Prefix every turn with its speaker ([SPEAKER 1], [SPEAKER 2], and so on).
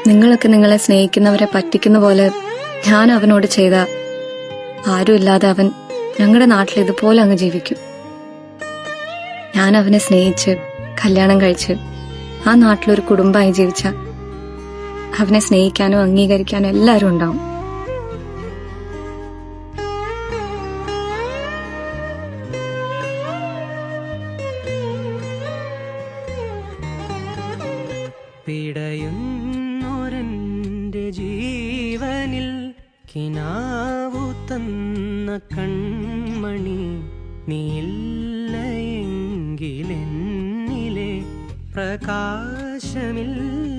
[SPEAKER 1] നിങ്ങളൊക്കെ നിങ്ങളെ സ്നേഹിക്കുന്നവരെ പറ്റിക്കുന്ന പോലെ ഞാൻ അവനോട് ചെയ്ത, ആരുമില്ലാതെ അവൻ ഞങ്ങളുടെ നാട്ടിൽ ഇതുപോലെ അങ്ങ് ജീവിക്കും. ഞാൻ അവനെ സ്നേഹിച്ച് കല്യാണം കഴിച്ച് ആ നാട്ടിലൊരു കുടുംബമായി ജീവിച്ച അവനെ സ്നേഹിക്കാനും അംഗീകരിക്കാനും എല്ലാവരും ഉണ്ടാവും.
[SPEAKER 2] പിടയുന്നൊരെന്റെ ജീവനിൽ കിനാവു തന്ന കൺമണി, നീയില്ലയെങ്കിലെന്നിലെ പ്രകാശമില്ല.